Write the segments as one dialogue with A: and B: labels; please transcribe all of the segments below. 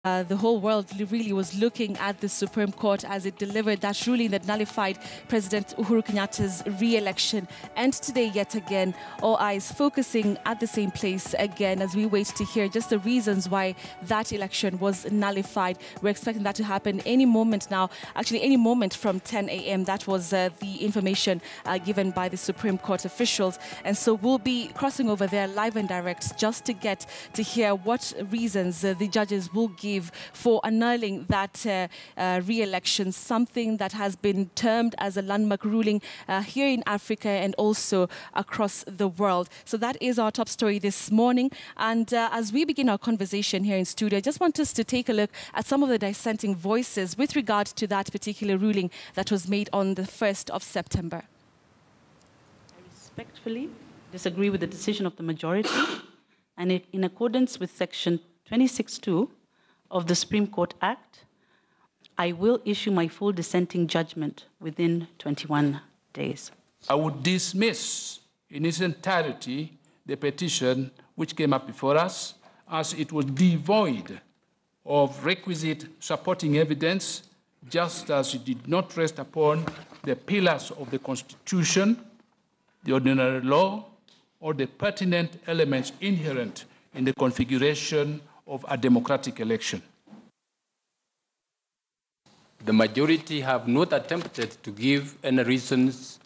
A: The whole world really was looking at the Supreme Court as it delivered that ruling that nullified President Uhuru Kenyatta's re-election. And today, yet again, all eyes focusing at the same place again as we wait to hear just the reasons why that election was nullified. We're expecting that to happen any moment now, actually any moment from 10 a.m. That was the information given by the Supreme Court officials. And so we'll be crossing over there live and direct just to get to hear what reasons the judges will give for annulling that re-election, something that has been termed as a landmark ruling here in Africa and also across the world. So that is our top story this morning. And as we begin our conversation here in studio, I just want us to take a look at some of the dissenting voices with regard to that particular ruling that was made on the 1st of September.
B: I respectfully disagree with the decision of the majority, and in accordance with Section 26(2) of the Supreme Court Act, I will issue my full dissenting judgment within 21 days.
C: I would dismiss in its entirety the petition which came up before us, as it was devoid of requisite supporting evidence, just as it did not rest upon the pillars of the Constitution, the ordinary law, or the pertinent elements inherent in the configuration of a democratic election.
D: The majority have not attempted to give any reasons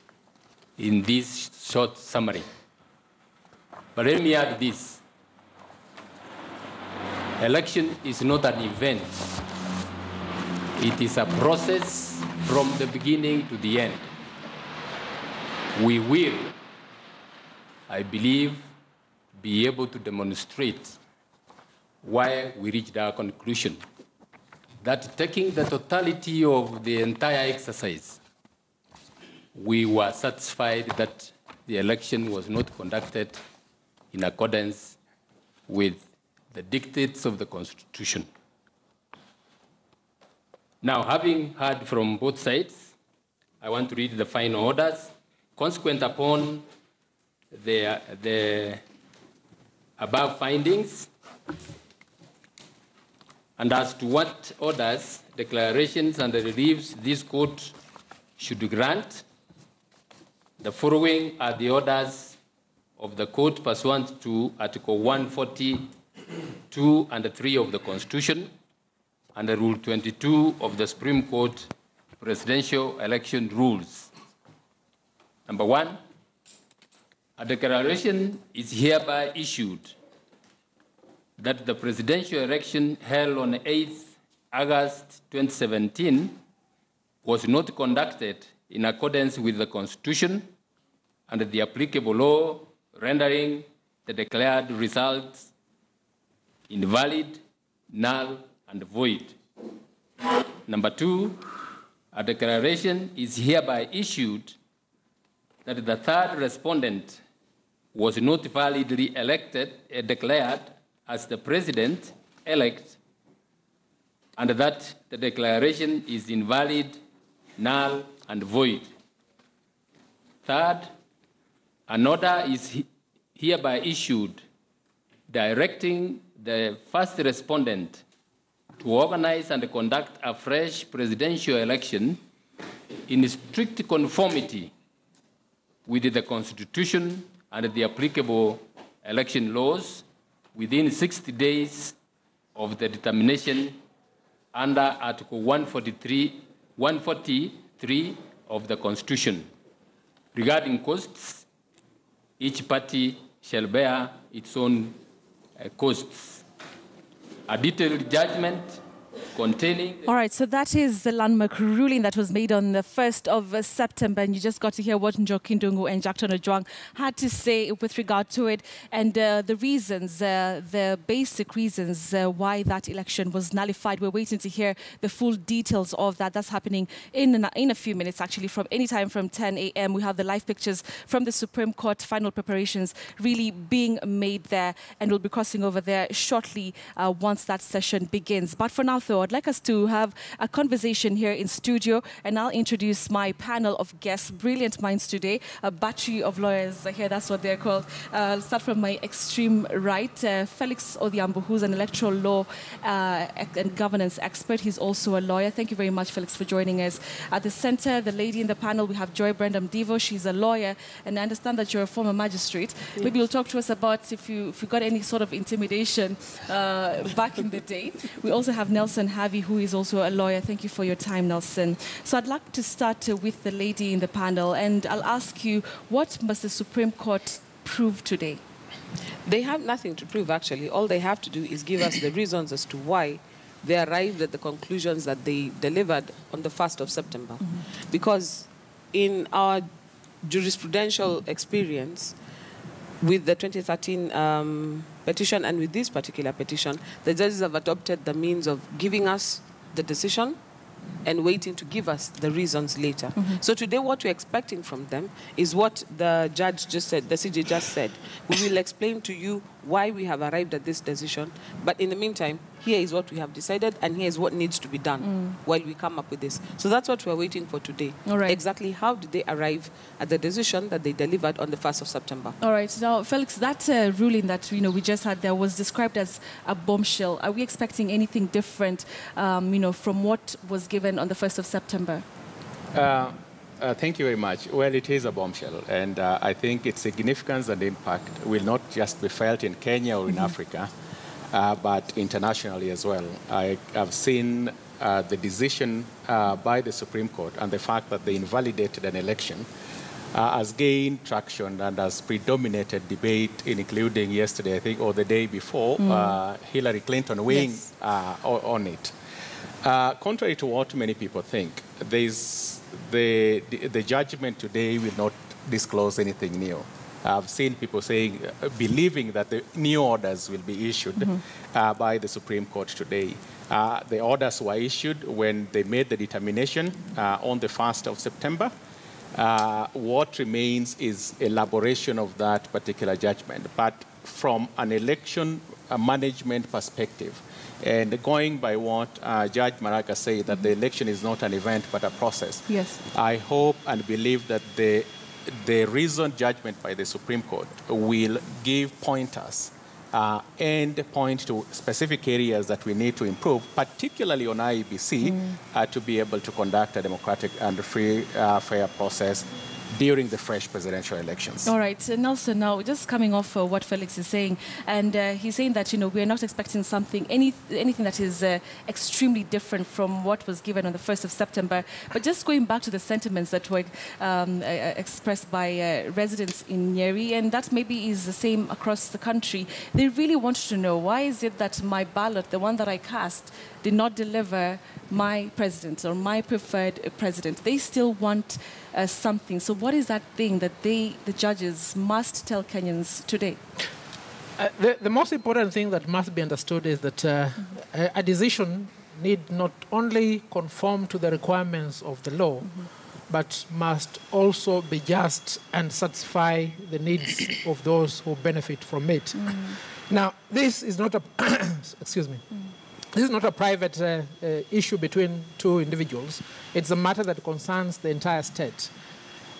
D: in this short summary. But let me add this. Election is not an event. It is a process from the beginning to the end. We will, I believe, be able to demonstrate why we reached our conclusion that taking the totality of the entire exercise, we were satisfied that the election was not conducted in accordance with the dictates of the Constitution. Now, having heard from both sides, I want to read the final orders. Consequent upon the above findings, and as to what orders, declarations, and reliefs this court should grant, the following are the orders of the court pursuant to Article 142 and 3 of the Constitution and Rule 22 of the Supreme Court Presidential Election Rules. Number 1, a declaration is hereby issued that the presidential election held on 8th August 2017 was not conducted in accordance with the Constitution and the applicable law, rendering the declared results invalid, null, and void. Number 2, a declaration is hereby issued that the third respondent was not validly declared as the president-elect, and that the declaration is invalid, null, and void. Third, an order is hereby issued directing the first respondent to organize and conduct a fresh presidential election in strict conformity with the Constitution and the applicable election laws within 60 days of the determination under Article 143 of the Constitution. Regarding costs, each party shall bear its own costs. A detailed judgment containing...
A: All right, so that is the landmark ruling that was made on the 1st of September, and you just got to hear what Njoki Ndungu and Jackson Ojwang had to say with regard to it, and the reasons, the basic reasons why that election was nullified. We're waiting to hear the full details of that. That's happening in a few minutes, actually, from any time from 10 a.m. We have the live pictures from the Supreme Court, final preparations really being made there, and we'll be crossing over there shortly once that session begins. But for now, though, I'd like us to have a conversation here in studio, and I'll introduce my panel of guests, brilliant minds today, a battery of lawyers here, that's what they're called. I'll start from my extreme right, Felix Odhiambo, who's an electoral law and governance expert. He's also a lawyer. Thank you very much, Felix, for joining us. At the center, the lady in the panel, we have Joy Brandam Devo. She's a lawyer, and I understand that you're a former magistrate. Yes. Maybe you'll talk to us about if you got any sort of intimidation back in the day. We also have Nelson Harvey, who is also a lawyer. Thank you for your time, Nelson. So I'd like to start with the lady in the panel, and I'll ask you, what must the Supreme Court prove today?
E: They have nothing to prove, actually. All they have to do is give us the reasons as to why they arrived at the conclusions that they delivered on the 1st of September. Mm-hmm. Because in our jurisprudential experience, with the 2013 petition and with this particular petition, the judges have adopted the means of giving us the decision and waiting to give us the reasons later. Mm-hmm. So today what we're expecting from them is what the judge just said, the CJ just said. We will explain to you why we have arrived at this decision, but in the meantime, here is what we have decided, and here is what needs to be done while we come up with this. So that's what we're waiting for today.
A: All right.
E: Exactly how did they arrive at the decision that they delivered on the 1st of September?
A: All right. Now, Felix, that ruling that we just had there was described as a bombshell. Are we expecting anything different, from what was given on the 1st of September?
F: Thank you very much. Well, it is a bombshell, and I think its significance and impact will not just be felt in Kenya or in Africa, but internationally as well. I have seen the decision by the Supreme Court and the fact that they invalidated an election has gained traction and has predominated debate, including yesterday, I think, or the day before, Hillary Clinton weighing on it. Contrary to what many people think, the judgment today will not disclose anything new. I've seen people saying, believing that the new orders will be issued by the Supreme Court today. The orders were issued when they made the determination on the 1st of September. What remains is elaboration of that particular judgment. But from an election management perspective, and going by what Judge Maraga said, that the election is not an event but a process.
A: Yes.
F: I hope and believe that the reasoned judgment by the Supreme Court will give pointers and point to specific areas that we need to improve, particularly on IEBC, to be able to conduct a democratic and free, fair process during the fresh presidential elections.
A: All right, Nelson, now just coming off what Felix is saying, and he's saying that, we're not expecting anything that is extremely different from what was given on the 1st of September. But just going back to the sentiments that were expressed by residents in Nyeri, and that maybe is the same across the country, they really want to know, why is it that my ballot, the one that I cast, did not deliver my president or my preferred president? They still want something. So what is that thing that the judges must tell Kenyans today?
G: The most important thing that must be understood is that a decision need not only conform to the requirements of the law, but must also be just and satisfy the needs of those who benefit from it. Now, this is not a excuse me. This is not a private issue between two individuals. It's a matter that concerns the entire state.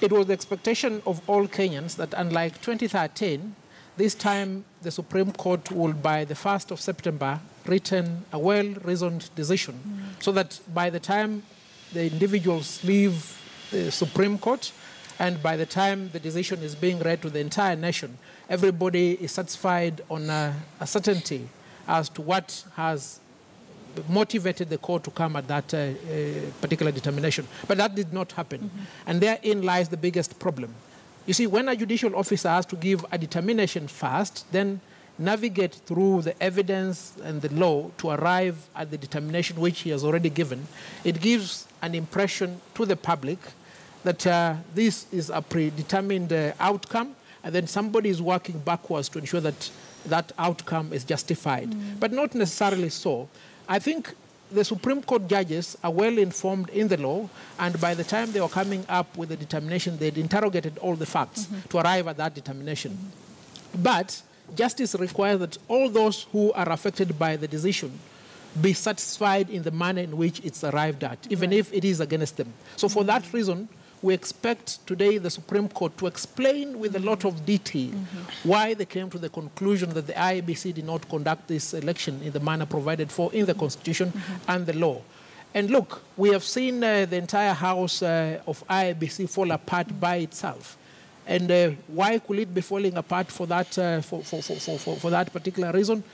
G: It was the expectation of all Kenyans that, unlike 2013, this time the Supreme Court will, by the 1st of September, return a well-reasoned decision, so that by the time the individuals leave the Supreme Court and by the time the decision is being read to the entire nation, everybody is satisfied on a certainty as to what has motivated the court to come at that particular determination. But that did not happen. And therein lies the biggest problem. You see, when a judicial officer has to give a determination first, then navigate through the evidence and the law to arrive at the determination which he has already given, it gives an impression to the public that this is a predetermined outcome, and then somebody is working backwards to ensure that that outcome is justified. But not necessarily so. I think the Supreme Court judges are well informed in the law, and by the time they were coming up with the determination, they'd interrogated all the facts to arrive at that determination. But justice requires that all those who are affected by the decision be satisfied in the manner in which it's arrived at, even if it is against them. So for that reason, we expect today the Supreme Court to explain with a lot of detail why they came to the conclusion that the IEBC did not conduct this election in the manner provided for in the Constitution and the law. And look, we have seen the entire house of IEBC fall apart by itself. And why could it be falling apart for that, for that particular reason?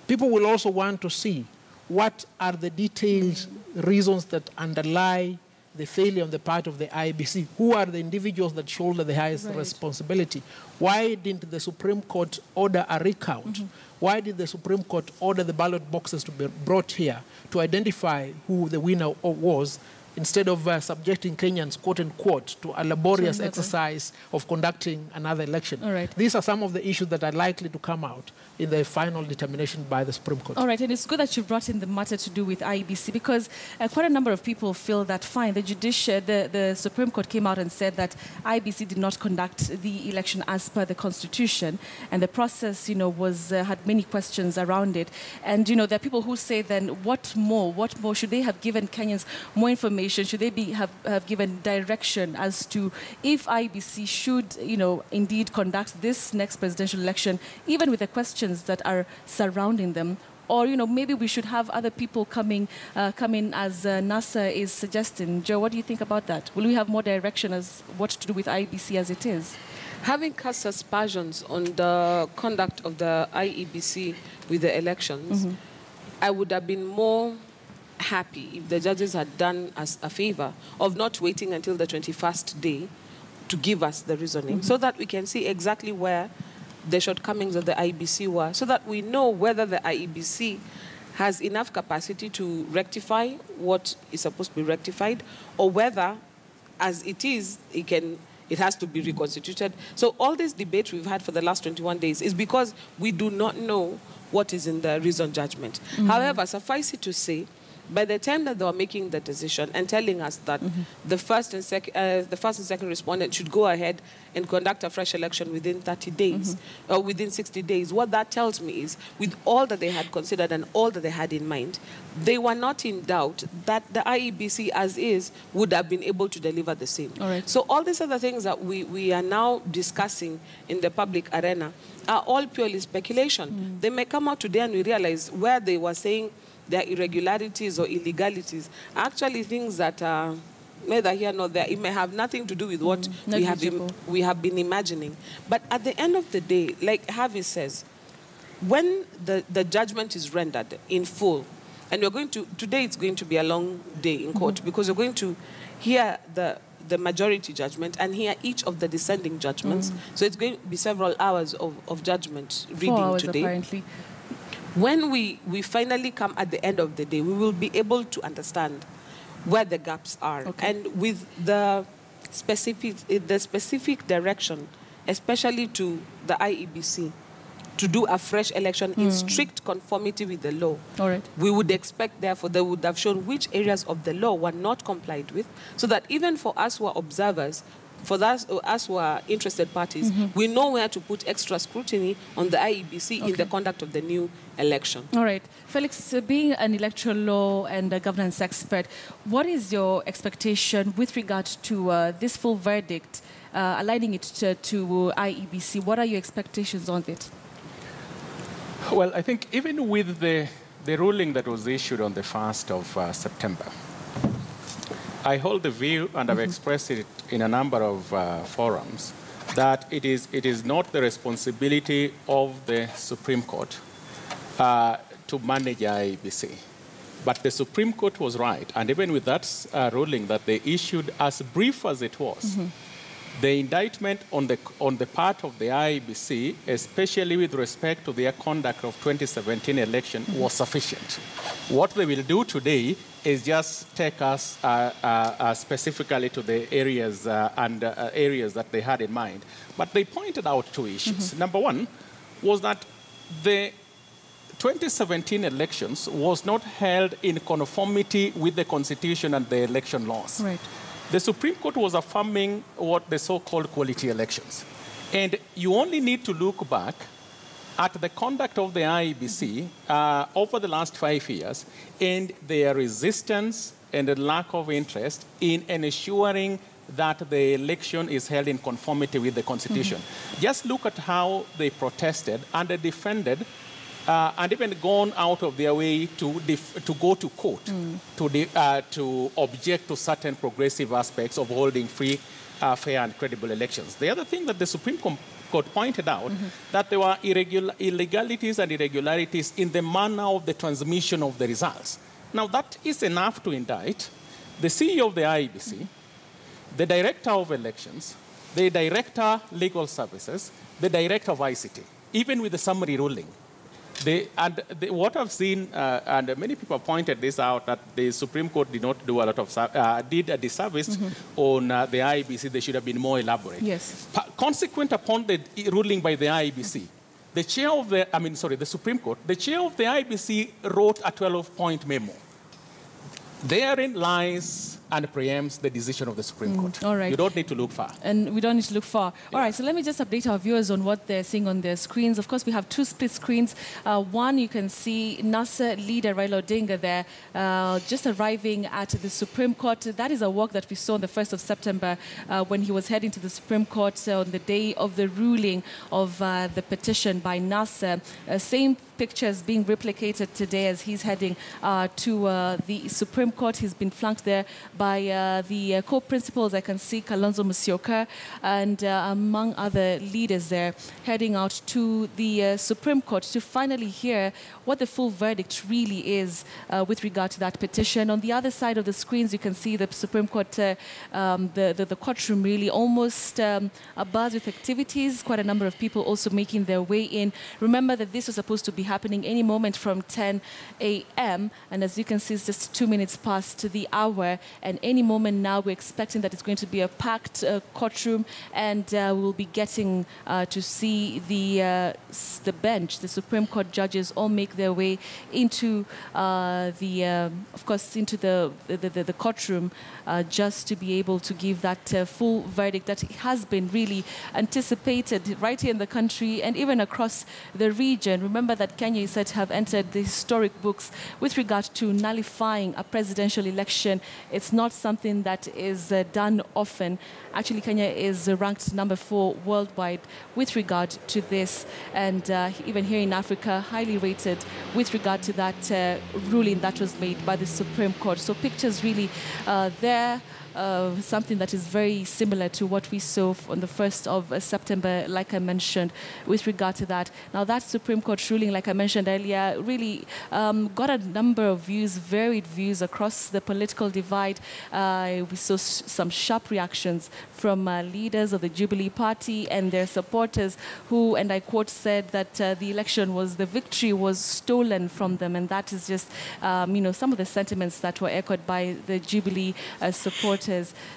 G: People will also want to see what are the detailed reasons that underlie the failure on the part of the IEBC. Who are the individuals that shoulder the highest responsibility? Why didn't the Supreme Court order a recount? Why did the Supreme Court order the ballot boxes to be brought here to identify who the winner was, instead of subjecting Kenyans, quote unquote, to a laborious exercise of conducting another election?
A: All right.
G: These are some of the issues that are likely to come out in the final determination by the Supreme Court.
A: All right, and it's good that you brought in the matter to do with IEBC, because quite a number of people feel that, fine, the Supreme Court came out and said that IEBC did not conduct the election as per the Constitution, and the process, had many questions around it. And, there are people who say then, what more? Should they have given Kenyans more information? Should they have given direction as to if IEBC should, indeed conduct this next presidential election, even with the questions that are surrounding them? Or, maybe we should have other people come in as NASA is suggesting. Joe, what do you think about that? Will we have more direction as what to do with IEBC as it is?
E: Having cast aspersions on the conduct of the IEBC with the elections, I would have been more happy if the judges had done us a favor of not waiting until the 21st day to give us the reasoning, so that we can see exactly where the shortcomings of the IEBC were, so that we know whether the IEBC has enough capacity to rectify what is supposed to be rectified, or whether, as it is, it has to be reconstituted. So all this debate we've had for the last 21 days is because we do not know what is in the reasoned judgment. However, suffice it to say, by the time that they were making the decision and telling us that the first and second respondent should go ahead and conduct a fresh election within 30 days, or within 60 days, what that tells me is, with all that they had considered and all that they had in mind, they were not in doubt that the IEBC as is would have been able to deliver the same.
A: All right.
E: So all these other things that we are now discussing in the public arena are all purely speculation. They may come out today and we realize where they were saying their irregularities or illegalities are actually things that are neither here nor there. It may have nothing to do with what we have been imagining. But at the end of the day, like Harvey says, when the judgment is rendered in full, and we're going to, today it's going to be a long day in court, because we're going to hear the majority judgment and hear each of the dissenting judgments. So it's going to be several hours of judgment reading
A: 4 hours
E: today.
A: Apparently.
E: When we finally come at the end of the day, we will be able to understand where the gaps are.
A: Okay.
E: And with the specific direction, especially to the IEBC, to do a fresh election in strict conformity with the law.
A: All right.
E: We would expect, therefore, they would have shown which areas of the law were not complied with, so that even for us who are observers, for us who are interested parties, we know where to put extra scrutiny on the IEBC in the conduct of the new election.
A: All right. Felix, being an electoral law and a governance expert, what is your expectation with regard to this full verdict, aligning it to IEBC? What are your expectations on it?
F: Well, I think even with the ruling that was issued on the 1st of September, I hold the view, and I've expressed it in a number of forums, that it is not the responsibility of the Supreme Court to manage IEBC. But the Supreme Court was right, and even with that ruling that they issued, as brief as it was, the indictment on the part of the IEBC, especially with respect to their conduct of 2017 election, was sufficient. What they will do today is just take us specifically to the areas areas that they had in mind. But they pointed out two issues. Number one was that the 2017 elections was not held in conformity with the Constitution and the election laws.
A: Right.
F: The Supreme Court was affirming what the so-called quality elections. And you only need to look back at the conduct of the IEBC over the last 5 years and their resistance and the lack of interest in ensuring that the election is held in conformity with the Constitution. Just look at how they protested and they defended and even gone out of their way to go to court to object to certain progressive aspects of holding free, fair, and credible elections. The other thing that the Supreme Court pointed out that there were illegalities and irregularities in the manner of the transmission of the results. Now, that is enough to indict the CEO of the IEBC, the Director of Elections, the Director Legal Services, the Director of ICT, even with the summary ruling. What I've seen, and many people have pointed this out, that the Supreme Court did not do a lot of, did a disservice on the IEBC. They should have been more elaborate.
A: Yes.
F: Consequent upon the ruling by the IEBC, the chair of the Supreme Court, the chair of the IEBC wrote a 12-point memo. Therein lies and preempts the decision of the Supreme Court.
A: All right.
F: You don't need to look far.
A: And we don't need to look far. Yeah. All right, so let me just update our viewers on what they're seeing on their screens. Of course, we have two split screens. One, you can see NASA leader Raila Odinga there, just arriving at the Supreme Court. That is a walk that we saw on the 1st of September when he was heading to the Supreme Court on the day of the ruling of the petition by NASA. Same pictures being replicated today as he's heading to the Supreme Court. He's been flanked there by the co-principals. I can see Kalonzo Musyoka and among other leaders there heading out to the Supreme Court to finally hear what the full verdict really is with regard to that petition. On the other side of the screens, you can see the Supreme Court, the courtroom really almost abuzz with activities. Quite a number of people also making their way in. Remember that this was supposed to be happening any moment from 10 a.m. And as you can see, it's just 2 minutes past the hour. And any moment now, we're expecting that it's going to be a packed courtroom, and we'll be getting to see the bench, the Supreme Court judges, all make their way into of course, into the courtroom just to be able to give that full verdict that has been really anticipated right here in the country and even across the region. Remember that Kenya is said to have entered the historic books with regard to nullifying a presidential election. It's not something that is done often. Actually, Kenya is ranked number 4 worldwide with regard to this, and even here in Africa, highly rated with regard to that ruling that was made by the Supreme Court. So pictures really there. Something that is very similar to what we saw on the 1st of September, like I mentioned, with regard to that. Now, that Supreme Court ruling, like I mentioned earlier, really got a number of views, varied views across the political divide. We saw some sharp reactions from leaders of the Jubilee Party and their supporters who, and I quote, said that the victory was stolen from them. And that is just, some of the sentiments that were echoed by the Jubilee supporters.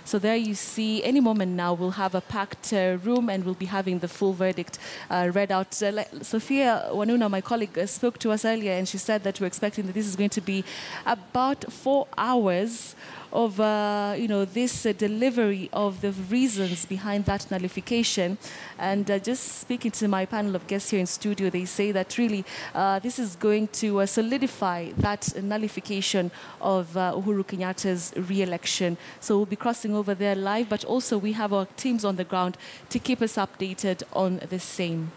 A: So there you see, any moment now we'll have a packed room and we'll be having the full verdict read out. Sophia Wanuna, my colleague, spoke to us earlier, and she said that we're expecting that this is going to be about 4 hours of this delivery of the reasons behind that nullification. And just speaking to my panel of guests here in studio, they say that really this is going to solidify that nullification of Uhuru Kenyatta's re-election. So we'll be crossing over there live, but also we have our teams on the ground to keep us updated on the same.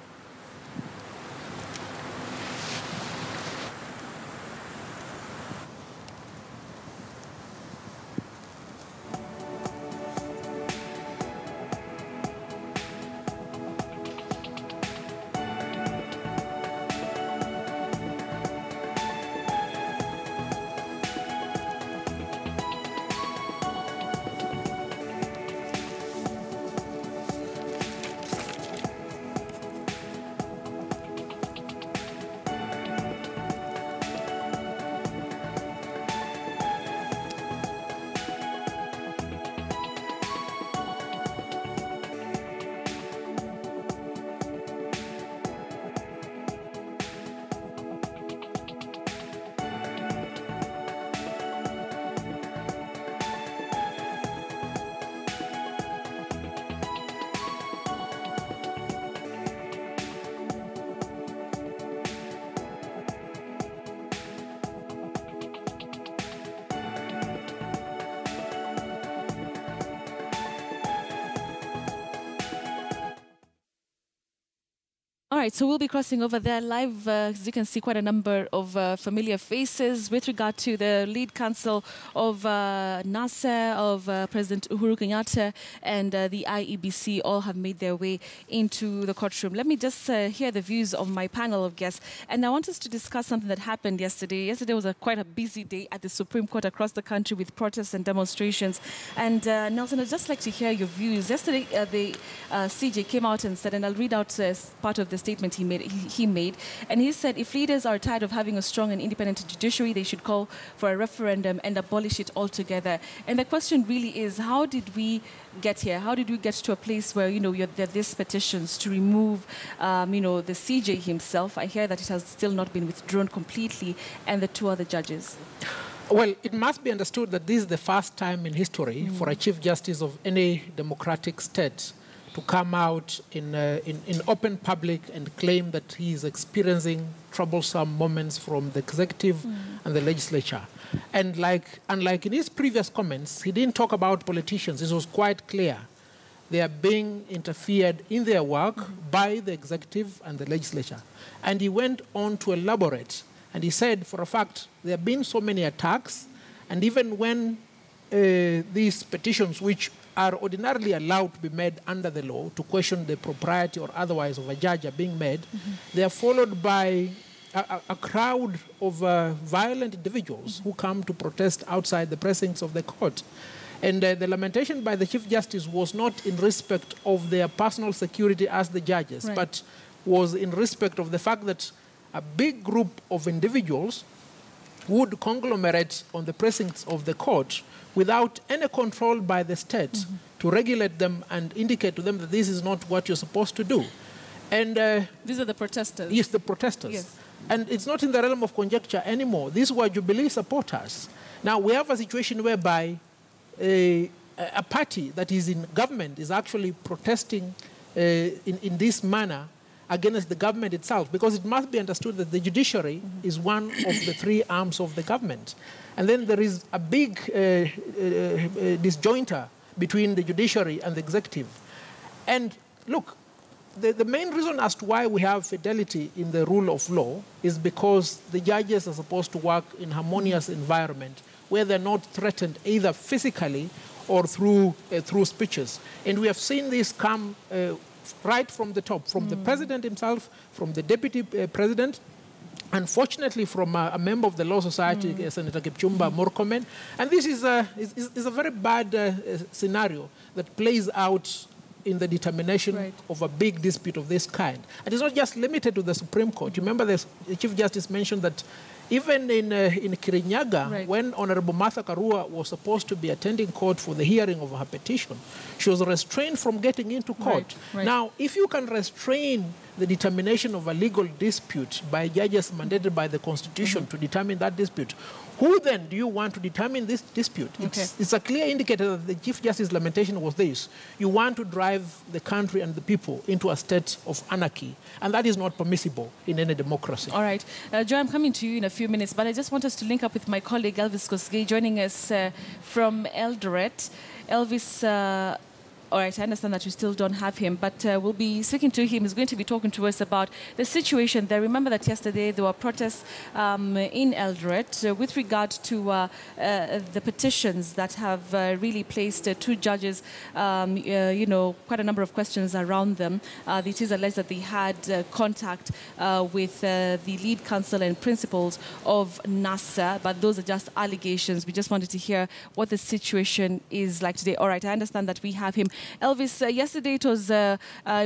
A: right, so we'll be crossing over there live. As you can see, quite a number of familiar faces with regard to the lead counsel of NASA, of President Uhuru Kenyatta, and the IEBC all have made their way into the courtroom. Let me just hear the views of my panel of guests. And I want us to discuss something that happened yesterday. Yesterday was quite a busy day at the Supreme Court across the country with protests and demonstrations. And Nelson, I'd just like to hear your views. Yesterday, the CJ came out and said, and I'll read out part of the statement he made, and he said, if leaders are tired of having a strong and independent judiciary, they should call for a referendum and abolish it altogether. And the question really is, how did we get here? How did we get to a place where, there are these petitions to remove, the CJ himself? I hear that it has still not been withdrawn completely, and the two other judges.
G: Well, it must be understood that this is the first time in history for a Chief Justice of any democratic state to come out in open public and claim that he is experiencing troublesome moments from the executive and the legislature. And unlike in his previous comments, he didn't talk about politicians. It was quite clear. They are being interfered in their work by the executive and the legislature. And he went on to elaborate. And he said, for a fact, there have been so many attacks, and even when these petitions, which are ordinarily allowed to be made under the law to question the propriety or otherwise of a judge are being made, they are followed by a crowd of violent individuals who come to protest outside the precincts of the court. And the lamentation by the Chief Justice was not in respect of their personal security as the judges, but was in respect of the fact that a big group of individuals would conglomerate on the precincts of the court without any control by the state to regulate them and indicate to them that this is not what you're supposed to do. And
A: these are the protesters.
G: Yes, the protesters. Yes. And it's not in the realm of conjecture anymore. These were Jubilee supporters. Now, we have a situation whereby a party that is in government is actually protesting in this manner against the government itself, because it must be understood that the judiciary is one of the three arms of the government. And then there is a big disjointer between the judiciary and the executive. And look, the main reason as to why we have fidelity in the rule of law is because the judges are supposed to work in harmonious environment where they're not threatened either physically or through speeches. And we have seen this come right from the top, from the president himself, from the deputy president, unfortunately from a member of the Law Society, Senator Kipchumba Murkomen. And this is a very bad scenario that plays out in the determination of a big dispute of this kind. And it's not just limited to the Supreme Court. You remember the Chief Justice mentioned that even in Kirinyaga, when Honorable Martha Karua was supposed to be attending court for the hearing of her petition, she was restrained from getting into court. Now, if you can restrain the determination of a legal dispute by judges mandated by the Constitution to determine that dispute, who then do you want to determine this dispute? It's a clear indicator that the Chief Justice's lamentation was this. You want to drive the country and the people into a state of anarchy, and that is not permissible in any democracy.
A: All right. Joy, I'm coming to you in a few minutes, but I just want us to link up with my colleague Elvis Kosgei, joining us from Eldoret. Elvis, all right, I understand that you still don't have him, but we'll be speaking to him. He's going to be talking to us about the situation there. Remember that yesterday there were protests in Eldoret with regard to the petitions that have really placed two judges, quite a number of questions around them. It is alleged that they had contact with the lead counsel and principals of NASA, but those are just allegations. We just wanted to hear what the situation is like today. All right, I understand that we have him. Elvis, yesterday it was,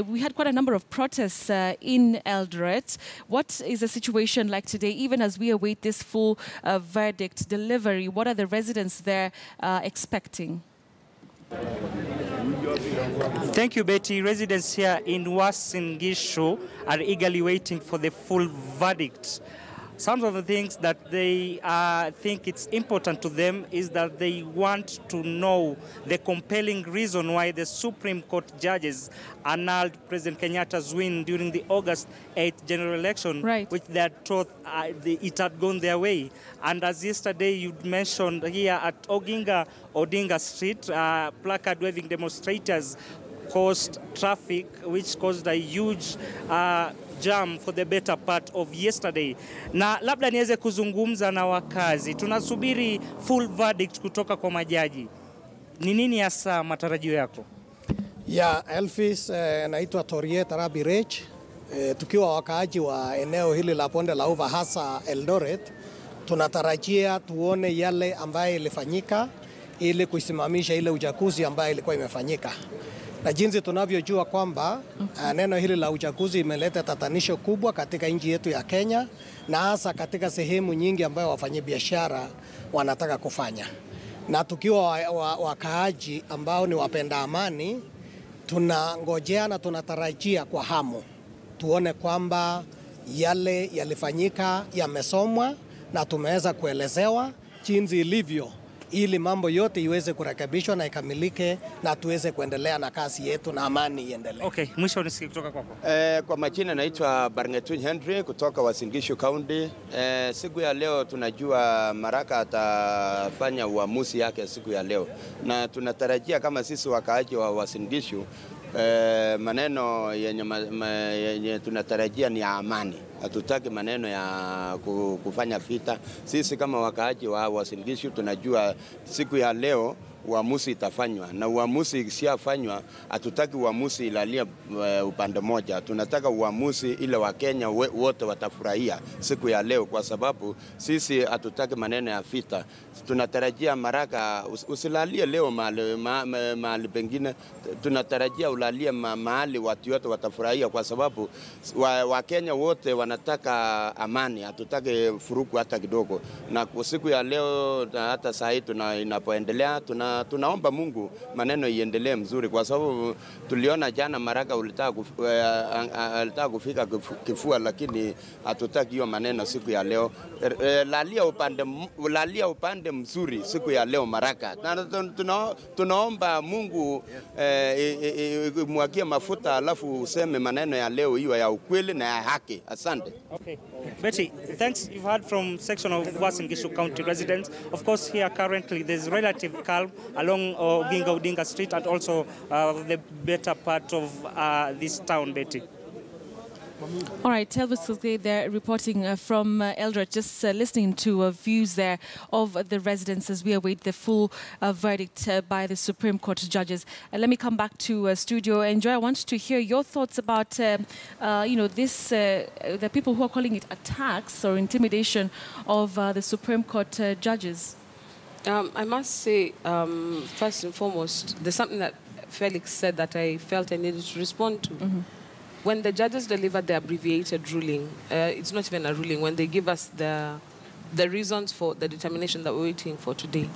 A: we had quite a number of protests in Eldoret. What is the situation like today, even as we await this full verdict delivery? What are the residents there expecting?
H: Thank you, Betty. Residents here in Uasin Gishu are eagerly waiting for the full verdict. Some of the things that they think it's important to them is that they want to know the compelling reason why the Supreme Court judges annulled President Kenyatta's win during the August 8th general election, which they had thought it had gone their way. And as yesterday you mentioned here at Odinga Street, placard-waving demonstrators caused traffic, which caused a huge jam for the better part of yesterday. Na labda niweze kuzungumza na wakazi. Tunasubiri full verdict kutoka kwa majaji. Ni nini hasa matarajio yako?
I: Ya Elvis, naitwa Toriet Arabi Rech. Tukiwa wakaaji wa eneo hili la bonde la Ufa hasa Eldoret, tunatarajia tuone yale ambayo ilifanyika ili kusimamisha ile uchaguzi ambayo ilikuwa imefanyika. Na jinsi tunavyojua kwamba neno hili la uchaguzi imeleta tatanisho kubwa katika nchi yetu ya Kenya na hasa katika sehemu nyingi ambayo wafanyabiashara wanataka kufanya. Na tukiwa wakaaji ambao ni wapenda amani, tunangojea na tunatarajia kwa hamu tuone kwamba yale yalifanyika yamesomwa na tumeweza kuelezewa jinsi ilivyo, ili mambo yote iweze kurekebishwa na ikamilike na tuweze kuendelea na kazi yetu na amani iendelee.
H: Okay, mwisho nisikie kutoka kwako.
J: Kwa majina naitwa Barngetun Henry kutoka Uasin Gishu County. Siku ya leo tunajua Maraka atafanya uamuzi yake siku ya leo. Na tunatarajia kama sisi wakaaji wa Uasin Gishu maneno yenye tunatarajia ni ya amani. Hatutaki maneno ya kufanya vita. Sisi kama wakaaji wa Uasin Gishu tunajua siku ya leo uamuzi itafanywa, na uamuzi ikishafanywa hatutaki uamuzi ilalia upande moja. Tunataka uamuzi ile Wakenya wote watafurahia siku ya leo, kwa sababu sisi hatutaki maneno ya vita. Tunatarajia Maraka usilalie leo mahali pengine, tunatarajia ulalie mahali watu wote watafurahia, kwa sababu Wakenya wote wanataka amani, hatutaki furuku hata kidogo. Na siku ya leo hata saa hii inapoendelea tunaomba Mungu maneno iendelee mzuri, kwa sababu tuliona jana Maraka alitaka kufika kifua, lakini hatutaki hiyo maneno siku ya leo. Lalia upande mzuri siku ya leo Maraka. Tunaomba Mungu mwagie mafuta, alafu useme maneno ya leo hiyo ya ukweli na ya haki. Asante.
H: Okay. Betty, thanks. You've heard from section of Uasin Gishu County residents. Of course, here currently there's relative calm along Oginga Odinga Street and also the better part of this town, Betty.
A: All right, Elvis there reporting from Eldoret, just listening to views there of the residents as we await the full verdict by the Supreme Court judges. Let me come back to studio. Enjoy, I want to hear your thoughts about, this, the people who are calling it attacks or intimidation of the Supreme Court judges.
E: I must say, first and foremost, there's something that Felix said that I felt I needed to respond to. Mm-hmm. When the judges delivered the abbreviated ruling, it's not even a ruling, when they give us the reasons for the determination that we're waiting for today,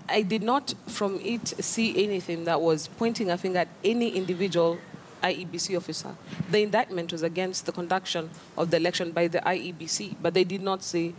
E: I did not from it see anything that was pointing a finger at any individual IEBC officer. The indictment was against the conduction of the election by the IEBC, but they did not say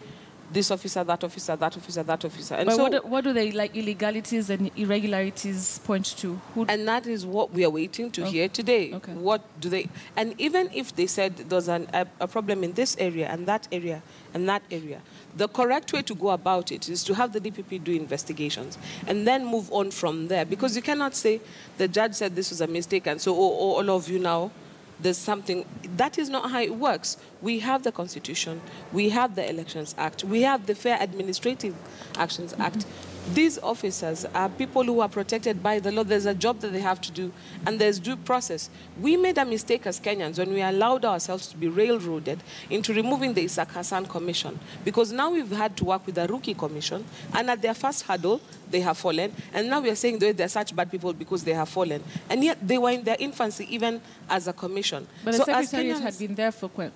E: this officer, that officer, that officer, that officer. And
A: but
E: so,
A: what do they, like, illegalities and irregularities point to?
E: And that is what we are waiting to hear today.
A: Okay.
E: What do they... And even if they said there's a problem in this area and that area and that area, the correct way to go about it is to have the DPP do investigations and then move on from there. Because you cannot say the judge said this was a mistake and so all of you now, there's something. That is not how it works. We have the Constitution, we have the Elections Act, we have the Fair Administrative Actions Act. These officers are people who are protected by the law. There's a job that they have to do, and there's due process. We made a mistake as Kenyans when we allowed ourselves to be railroaded into removing the Isaac Hassan Commission, because now we've had to work with a rookie commission, and at their first hurdle, they have fallen, and now we are saying they're such bad people because they have fallen. And yet they were in their infancy even as a commission.
A: But the Secretariat had been there for quite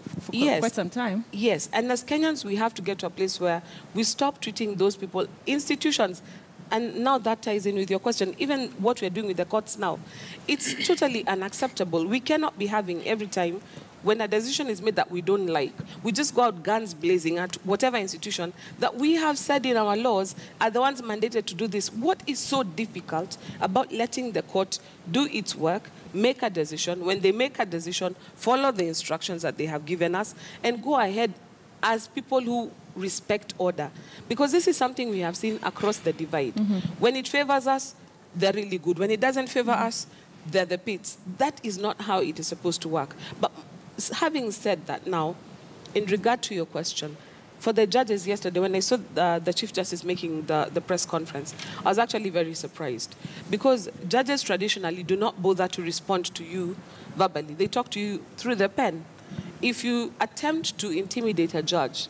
A: some time.
E: Yes, and as Kenyans, we have to get to a place where we stop treating those people, institutions, and now that ties in with your question, even what we're doing with the courts now, it's totally unacceptable. We cannot be having every time when a decision is made that we don't like, we just go out guns blazing at whatever institution that we have said in our laws are the ones mandated to do this. What is so difficult about letting the court do its work, make a decision? When they make a decision, follow the instructions that they have given us, and go ahead as people who respect order. Because this is something we have seen across the divide. Mm-hmm. When it favors us, they're really good. When it doesn't favor us, they're the pits. That is not how it is supposed to work. But having said that now, in regard to your question, for the judges yesterday, when I saw the Chief Justice making the press conference, I was actually very surprised. Because judges traditionally do not bother to respond to you verbally. They talk to you through the pen. If you attempt to intimidate a judge,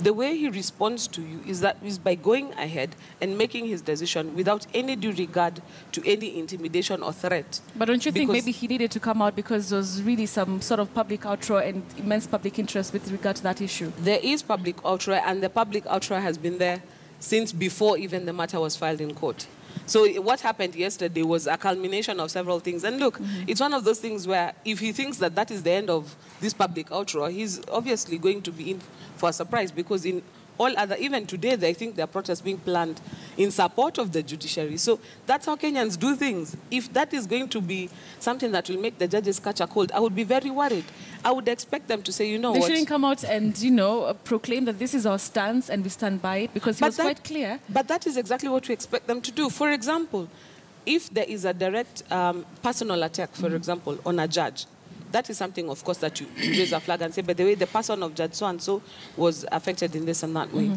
E: the way he responds to you is by going ahead and making his decision without any due regard to any intimidation or threat.
A: But don't you think maybe he needed to come out because there was really some sort of public outroar and immense public interest with regard to that issue?
E: There is public outroar, and the public outroar has been there since before even the matter was filed in court. So what happened yesterday was a culmination of several things. And look, it's one of those things where if he thinks that that is the end of this public outroar, he's obviously going to be in for a surprise, because in all other, even today, I think there are protests being planned in support of the judiciary. So that's how Kenyans do things. If that is going to be something that will make the judges catch a cold, I would be very worried. I would expect them to say, you know
A: what?
E: They
A: shouldn't come out and, proclaim that this is our stance and we stand by it, because it was quite clear.
E: But that is exactly what we expect them to do. For example, if there is a direct personal attack, for example, on a judge, that is something, of course, that you raise a flag and say, by the way, the person of Judge so-and-so was affected in this and that way.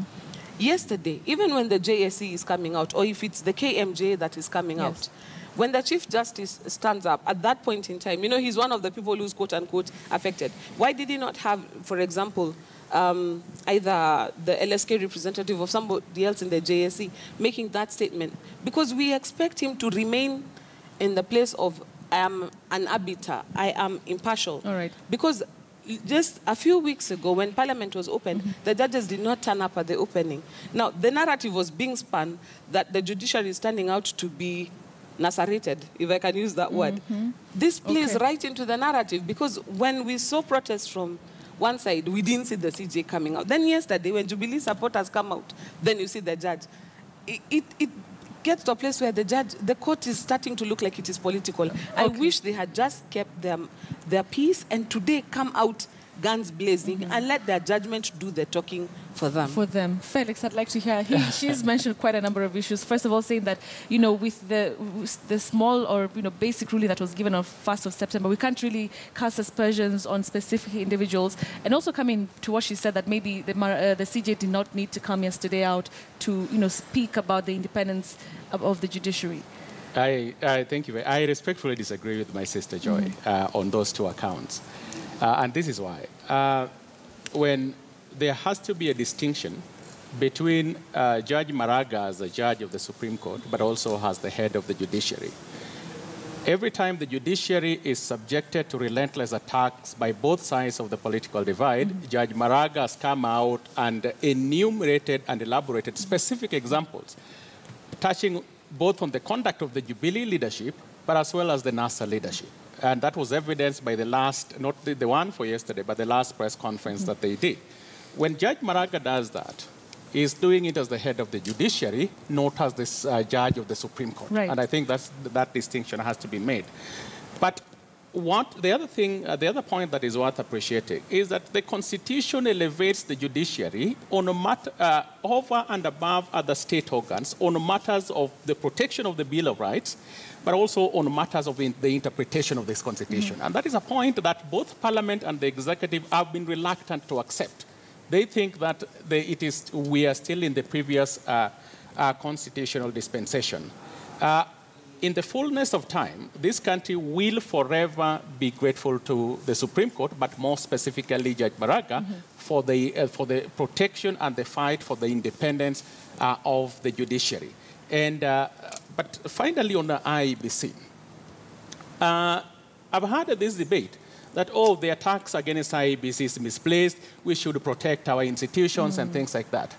E: Yesterday, even when the JSC is coming out, or if it's the KMJ that is coming out, when the Chief Justice stands up, at that point in time, he's one of the people who's quote-unquote affected. Why did he not have, for example, either the LSK representative or somebody else in the JSC making that statement? Because we expect him to remain in the place of, I am an arbiter, I am impartial.
A: All right.
E: Because just a few weeks ago, when Parliament was open, the judges did not turn up at the opening. Now, the narrative was being spun that the judiciary is turning out to be nasarated, if I can use that word. This plays right into the narrative, because when we saw protests from one side, we didn't see the CJ coming out. Then yesterday, when Jubilee supporters come out, then you see the judge. It gets to a place where the court is starting to look like it is political. I wish they had just kept their peace and today come out guns blazing and let their judgment do the talking for them.
A: Felix, I'd like to hear. She's mentioned quite a number of issues. First of all, saying that, with the small or, basic ruling that was given on 1st of September, we can't really cast aspersions on specific individuals. And also coming to what she said, that maybe the CJ did not need to come yesterday out to, speak about the independence of the judiciary.
F: Thank you. I respectfully disagree with my sister Joy on those two accounts. And this is why. When there has to be a distinction between Judge Maraga as a judge of the Supreme Court, but also as the head of the judiciary. Every time the judiciary is subjected to relentless attacks by both sides of the political divide, Judge Maraga has come out and enumerated and elaborated specific examples, touching both on the conduct of the Jubilee leadership, but as well as the NASA leadership. And that was evidenced by the last, not the one for yesterday, but the last press conference that they did. When Judge Maraga does that, he's doing it as the head of the judiciary, not as this judge of the Supreme Court.
A: Right.
F: And I think that distinction has to be made. But the other point that is worth appreciating is that the Constitution elevates the judiciary on a matter, over and above other state organs on matters of the protection of the Bill of Rights, but also on matters of the interpretation of this Constitution. And that is a point that both Parliament and the Executive have been reluctant to accept. They think that we are still in the previous constitutional dispensation. In the fullness of time, this country will forever be grateful to the Supreme Court, but more specifically Judge Maraga, for the protection and the fight for the independence of the judiciary. But finally, on the IEBC, I've had this debate that, the attacks against IEBC is misplaced, we should protect our institutions and things like that.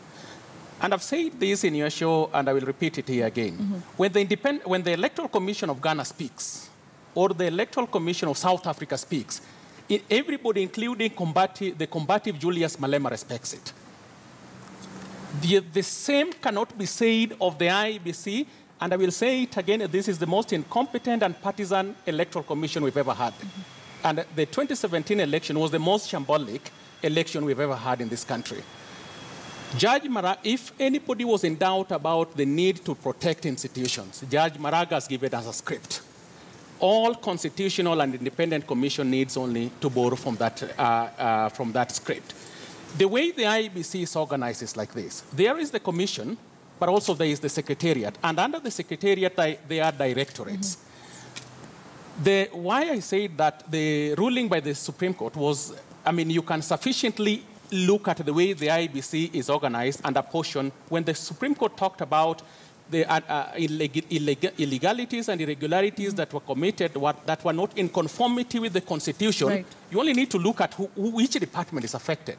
F: And I've said this in your show, and I will repeat it here again. When the Electoral Commission of Ghana speaks, or the Electoral Commission of South Africa speaks, everybody, including the combative Julius Malema, respects it. The same cannot be said of the IEBC, and I will say it again, this is the most incompetent and partisan Electoral Commission we've ever had. And the 2017 election was the most shambolic election we've ever had in this country. Judge Maraga, if anybody was in doubt about the need to protect institutions, Judge Maraga has given us a script. all constitutional and independent commission needs only to borrow from that script. The way the IEBC is organized is like this. There is the commission, but also there is the secretariat. And under the secretariat, there are directorates. Why I say that the ruling by the Supreme Court was, I mean, you can sufficiently look at the way the IEBC is organized and apportion when the Supreme Court talked about the illegalities and irregularities that were committed that were not in conformity with the Constitution. Right. You only need to look at which department is affected.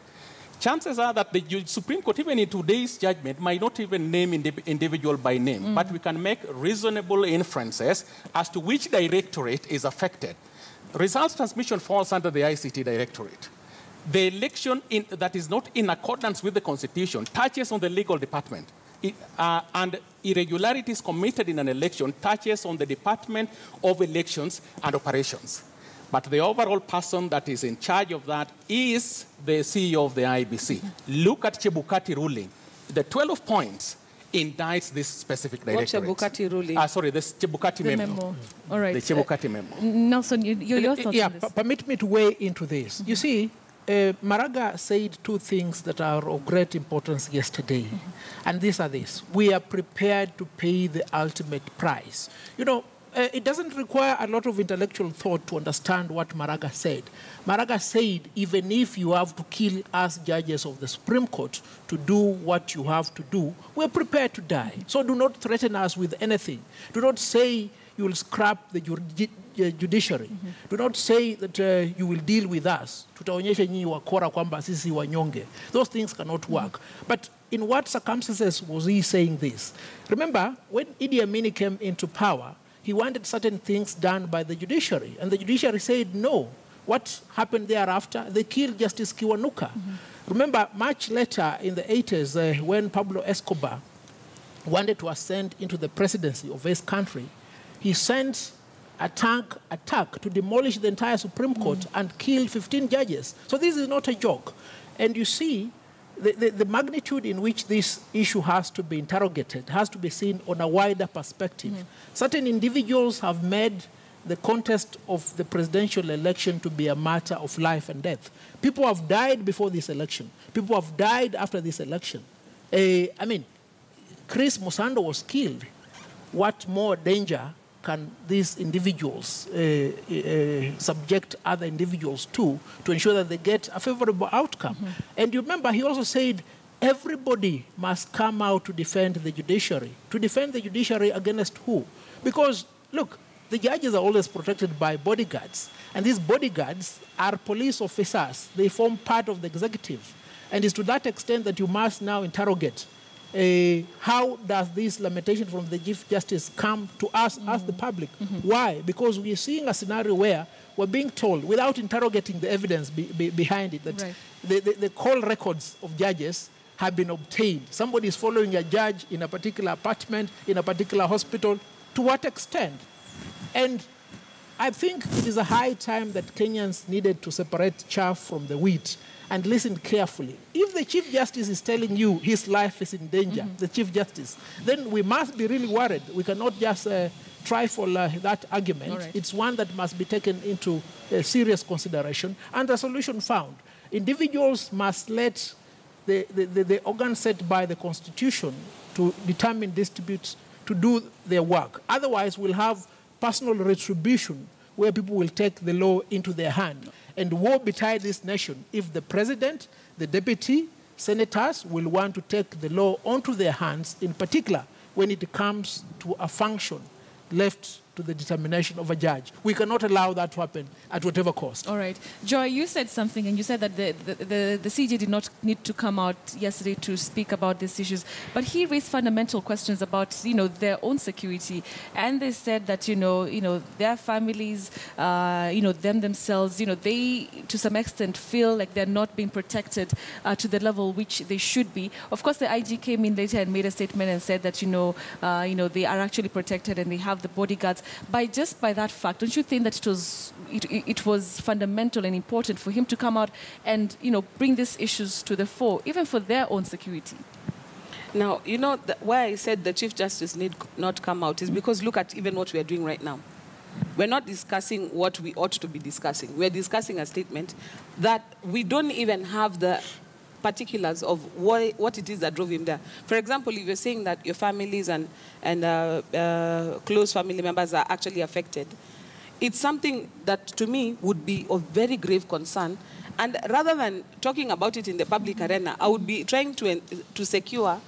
F: Chances are that the Supreme Court, even in today's judgment, might not even name individual by name, but we can make reasonable inferences as to which directorate is affected. Results transmission falls under the ICT directorate. The election that is not in accordance with the Constitution touches on the legal department. And irregularities committed in an election touches on the Department of Elections and Operations. But the overall person that is in charge of that is the CEO of the IEBC. Look at Chebukati ruling. The 12 points indicts this specific directorate.
E: What Chebukati ruling?
F: Sorry, this Chebukati memo.
A: All right.
F: The Chebukati memo.
A: Nelson, your thoughts on this?
G: Permit me to weigh into this. You see, Maraga said two things that are of great importance yesterday, and these are this. We are prepared to pay the ultimate price. You know, it doesn't require a lot of intellectual thought to understand what Maraga said. Maraga said, even if you have to kill us judges of the Supreme Court to do what you have to do, we're prepared to die. So do not threaten us with anything. Do not say you will scrap the judiciary. Do not say that you will deal with us. Tutaonyesha nyinyi wakora kwamba sisi wanyonge. Those things cannot work. But in what circumstances was he saying this? Remember, when Idi Amin came into power, he wanted certain things done by the judiciary, and the judiciary said no. What happened thereafter? They killed Justice Kiwanuka. Remember, much later in the 80s, when Pablo Escobar wanted to ascend into the presidency of his country, he sent a tank attack to demolish the entire Supreme Court and kill 15 judges. So this is not a joke. And you see, the magnitude in which this issue has to be interrogated has to be seen on a wider perspective. Certain individuals have made the contest of the presidential election to be a matter of life and death. People have died before this election. People have died after this election. I mean, Chris Musando was killed. What more danger can these individuals subject other individuals to ensure that they get a favorable outcome? And you remember, he also said, everybody must come out to defend the judiciary. To defend the judiciary against who? Because, look, the judges are always protected by bodyguards. And these bodyguards are police officers. They form part of the executive. And it's to that extent that you must now interrogate how does this lamentation from the Chief Justice come to us as the public? Why? Because we are seeing a scenario where we're being told, without interrogating the evidence behind it, that the call records of judges have been obtained. Somebody is following a judge in a particular apartment, in a particular hospital. To what extent? And I think it is a high time that Kenyans needed to separate chaff from the wheat and listen carefully. If the Chief Justice is telling you his life is in danger, the Chief Justice, then we must be really worried. We cannot just trifle that argument. Right. It's one that must be taken into serious consideration and a solution found. Individuals must let the organ set by the Constitution to determine disputes to do their work. Otherwise, we'll have personal retribution where people will take the law into their hand. And woe betide this nation if the president, the deputy, senators will want to take the law onto their hands, in particular when it comes to a function left to the determination of a judge. We cannot allow that to happen at whatever cost.
A: All right. Joy, you said something, and you said that the CJ did not need to come out yesterday to speak about these issues, but he raised fundamental questions about, their own security, and they said that, their families, them themselves, they, to some extent, feel like they're not being protected to the level which they should be. Of course, the IG came in later and made a statement and said that, they are actually protected and they have the bodyguards. By that fact, don't you think that it was fundamental and important for him to come out and bring these issues to the fore, even for their own security?
E: Now, why I said the Chief Justice need not come out is because look at even what we are doing right now. We're not discussing what we ought to be discussing. We're discussing a statement that we don't even have the particulars of what it is that drove him there. For example, if you're saying that your families and close family members are actually affected, it's something that to me would be of very grave concern. And rather than talking about it in the public arena, I would be trying to secure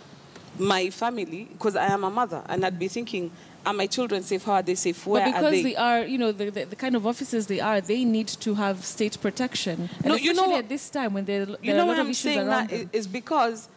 E: my family, because I am a mother, and I'd be thinking, are my children safe? How are they safe? Where
A: but
E: are they?
A: because they are, you know, the kind of officers they are, they need to have state protection. And
E: no,
A: especially at this time when there are a lot of issues around them.
E: Is because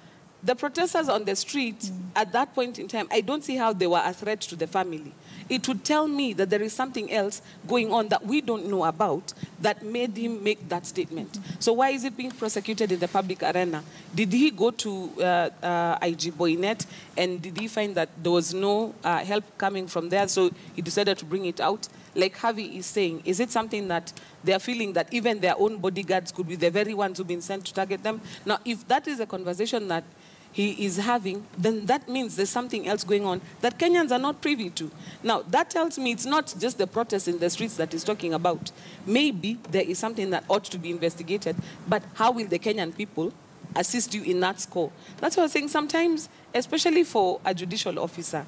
E: the protesters on the street at that point in time, I don't see how they were a threat to the family. It would tell me that there is something else going on that we don't know about that made him make that statement. So why is it being prosecuted in the public arena? Did he go to IG Boynet and did he find that there was no help coming from there, so he decided to bring it out? Like Harvey is saying, is it something that they are feeling that even their own bodyguards could be the very ones who've been sent to target them? Now, if that is a conversation that he is having, then that means there's something else going on that Kenyans are not privy to. Now, that tells me it's not just the protests in the streets that he's talking about. Maybe there is something that ought to be investigated, but how will the Kenyan people assist you in that score? That's what I was saying. Sometimes, especially for a judicial officer,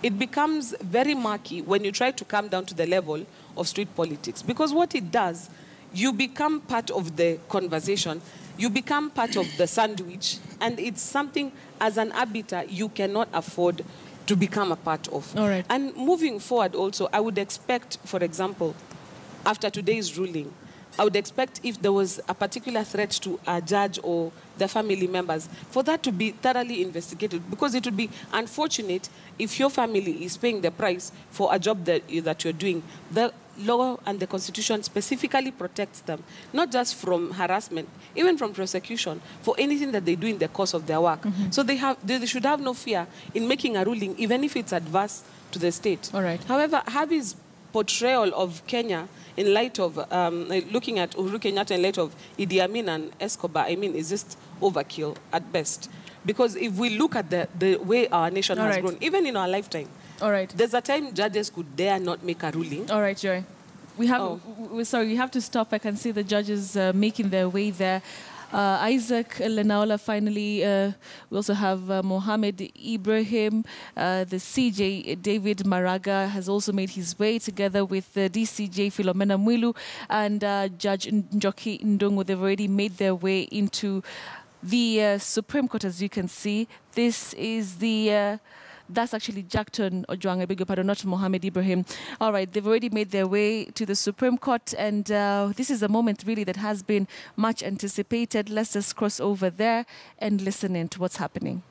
E: it becomes very murky when you try to come down to the level of street politics. Because what it does, you become part of the conversation, you become part of the sandwich, and it's something, as an arbiter, you cannot afford to become a part of.
A: All right.
E: And moving forward also, I would expect, for example, after today's ruling, I would expect if there was a particular threat to a judge or the family members, for that to be thoroughly investigated, because it would be unfortunate if your family is paying the price for a job that you're doing. The law and the Constitution specifically protects them, not just from harassment, even from prosecution, for anything that they do in the course of their work. So they should have no fear in making a ruling, even if it's adverse to the state.
A: All right.
E: However, Harvey's portrayal of Kenya in light of looking at Uhuru Kenyatta in light of Idi Amin and Escobar, I mean, is just overkill at best. Because if we look at the way our nation has grown, even in our lifetime,
A: all right,
E: there's a time judges could dare not make a ruling.
A: All right, Joy. We have, sorry, we have to stop. I can see the judges making their way there. Isaac Lenaola, finally. We also have Mohammed Ibrahim. The CJ, David Maraga, has also made his way together with the DCJ, Philomena Mwilu, and Judge Njoki Ndongo. They've already made their way into the Supreme Court, as you can see. This is the... that's actually Jackton Ojwang, I beg your pardon, not Mohammed Ibrahim. All right, they've already made their way to the Supreme Court, and this is a moment really that has been much anticipated. Let's just cross over there and listen in to what's happening.